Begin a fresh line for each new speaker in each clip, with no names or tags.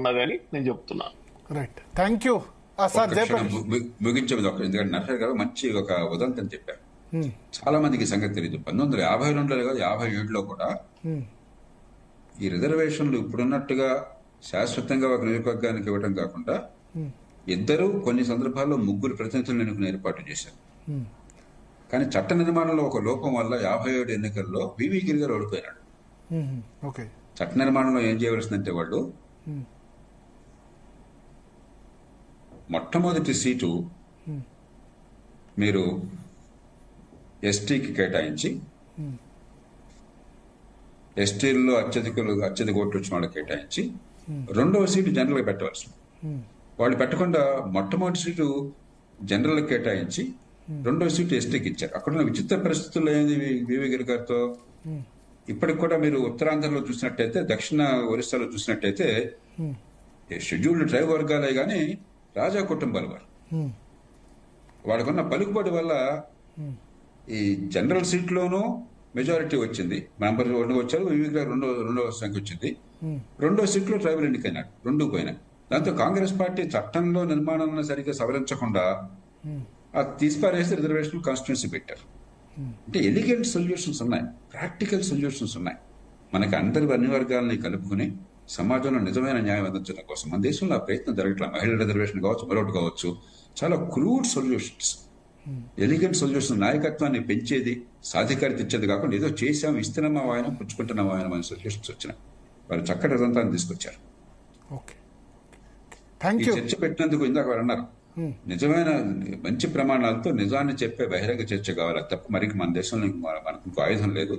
ఉన్నది అని నేను చెప్తున్నాను.
Right, thank you sir.
ముగించే ఎందుకంటే నర్సరీ గారు మంచి ఒక ఉదంతం చెప్పారు. చాలా మందికి సంగతి తెలియదు. 1952లో కాదు 57లో కూడా ఈ రిజర్వేషన్లు ఇప్పుడున్నట్టుగా శాశ్వతంగా ఒక నియోజకవర్గానికి ఇవ్వడం కాకుండా ఇద్దరు కొన్ని సందర్భాల్లో ముగ్గురు ప్రతినిధులను ఎన్నుకుని ఏర్పాటు చేశారు. కానీ చట్ట నిర్మాణంలో ఒక లోపం వల్ల 57 ఎన్నికల్లో వివి గిరి గారు ఓడిపోయినాడు. చట్ట నిర్మాణంలో ఏం చేయవలసిందంటే వాళ్ళు మొట్టమొదటి సీటు మీరు ఎస్టీకి కేటాయించి ఎస్టీల్లో అత్యధిక ఓట్లు వచ్చిన వాళ్ళకి కేటాయించి రెండవ సీటు జనరల్గా పెట్టవలసింది. వాళ్ళు పెట్టకుండా మొట్టమొదటి సీటు జనరల్ కేటాయించి రెండవ సీటు ఎస్టీకి ఇచ్చారు. అక్కడున్న విచిత్ర పరిస్థితుల్లో ఏంది వివి గిరి గారితో ఇప్పటికి కూడా మీరు ఉత్తరాంధ్రలో చూసినట్టయితే, దక్షిణ ఒరిస్సాలో చూసినట్టయితే షెడ్యూల్డ్ ట్రైబ్ వర్గాలే గాని రాజా కుటుంబాల వారు వాళ్ళకున్న పలుకుబడి వల్ల ఈ జనరల్ సీట్లోనూ మెజారిటీ వచ్చింది. మెంబర్ 2 వచ్చారు, వివి గారు రెండో సంఖ్య వచ్చింది. రెండో సీట్లో ట్రైబల్ ఎన్నికైనాడు, 2 పోయినాయి. దాంతో కాంగ్రెస్ పార్టీ చట్టంలో నిర్మాణాలను సరిగ్గా సవరించకుండా అది తీసిపారేసి రిజర్వేషన్ కాన్స్టిట్యున్సీ పెట్టారు. అంటే ఎలిగెంట్ సొల్యూషన్స్ ఉన్నాయి, ప్రాక్టికల్ సొల్యూషన్స్ ఉన్నాయి. మనకి అన్ని వర్గాలని కలుపుకుని సమాజంలో నిజమైన న్యాయం అందించడం కోసం మన దేశంలో ఆ ప్రయత్నం జరగట్లా. మహిళల రిజర్వేషన్ కావచ్చు, మరొకటి కావచ్చు, చాలా క్రూడ్ సొల్యూషన్స్, ఎలిగెంట్ సొల్యూషన్, నాయకత్వాన్ని పెంచేది, సాధికారిత ఇచ్చేది కాకుండా ఏదో చేసాం, ఇస్తున్నామా వాయన, పుచ్చుకుంటున్నామా ఆయన మన సొల్యూషన్స్ వచ్చినాయి. వాళ్ళు చక్కటి రంతాన్ని తీసుకొచ్చారు. ఈ చర్చ పెట్టినందుకు ఇందాక వారు అన్నారు, నిజమైన మంచి ప్రమాణాలతో నిజాన్ని చెప్పే బహిరంగ చర్చ కావాలి తప్ప మరి మన దేశంలో మనకు ఆయుధం లేదు.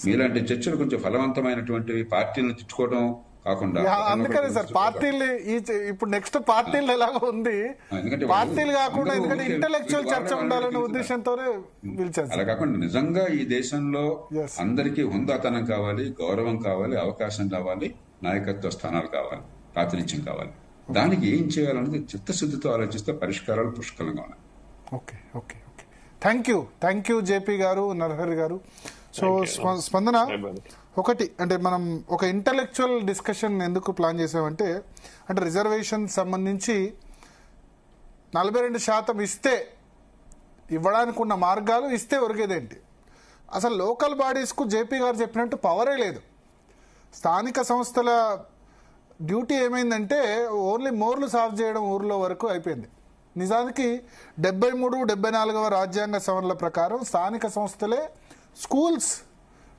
మీలాంటి చర్చలు కొంచెం ఫలవంతమైనటువంటివి, పార్టీలను తిట్టుకోవడం కాకుండా.
అందుకని సార్ పార్టీలు ఇప్పుడు నెక్స్ట్ పార్టీలు ఎలాగో ఉంది, పార్టీలు కాకుండా ఎందుకంటే ఇంటెలెక్చువల్ చర్చ ఉండాలనే ఉద్దేశంతోనే పిలిచారు.
అలా కాకుండా నిజంగా ఈ దేశంలో అందరికీ హుందాతనం కావాలి, గౌరవం కావాలి, అవకాశం కావాలి, నాయకత్వ స్థానాలు కావాలి, ప్రాతినిధ్యం కావాలి. దానికి ఏం చేయాలనేది చిత్తశుద్ధితో ఆలోచిస్తే పరిష్కారాలు పుష్కలంగా ఉన్నాయి.
ఓకే, థ్యాంక్ యూ జేపీ గారు, నరహరి గారు. సో స్పందన, ఒకటి అంటే మనం ఒక ఇంటలెక్చువల్ డిస్కషన్ ఎందుకు ప్లాన్ చేసామంటే, అంటే రిజర్వేషన్ సంబంధించి 42% ఇస్తే ఇవ్వడానికి ఉన్న మార్గాలు, ఇస్తే ఒరిగేదేంటి, అసలు లోకల్ బాడీస్కు జేపీ గారు చెప్పినట్టు పవరే లేదు. స్థానిక సంస్థల డ్యూటీ ఏమైందంటే ఓన్లీ మోర్లు సాల్వ్ చేయడం ఊర్లో వరకు అయిపోయింది. నిజానికి 73, 74వ రాజ్యాంగ సవరణల ప్రకారం స్థానిక సంస్థలే స్కూల్స్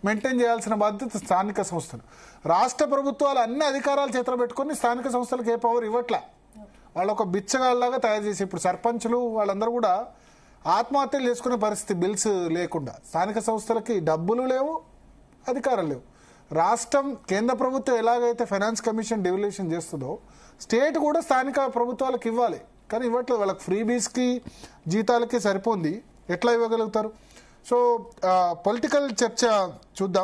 మెయింటైన్ చేయాల్సిన బాధ్యత స్థానిక సంస్థలు. రాష్ట్ర ప్రభుత్వాలు అన్ని అధికారాలు చేతులు పెట్టుకుని స్థానిక సంస్థలకు ఏ పవర్ ఇవ్వట్లా. వాళ్ళు ఒక బిచ్చగాళ్ళలాగా తయారు చేసి ఇప్పుడు సర్పంచులు వాళ్ళందరూ కూడా ఆత్మహత్యలు చేసుకునే పరిస్థితి, బిల్స్ లేకుండా. స్థానిక సంస్థలకి డబ్బులు లేవు, అధికారం లేవు. రాష్ట్రం, కేంద్ర ప్రభుత్వం ఎలాగైతే ఫైనాన్స్ కమిషన్ డెవల్యూషన్ చేస్తుందో స్టేట్ కూడా స్థానిక ప్రభుత్వాలకు ఇవ్వాలి, కానీ ఇవ్వట్లేదు. వాళ్ళకి ఫ్రీబీస్కి జీతాలకి సరిపోంది, ఎట్లా ఇవ్వగలుగుతారు? సో పొలిటికల్ చర్చ చూద్దాం.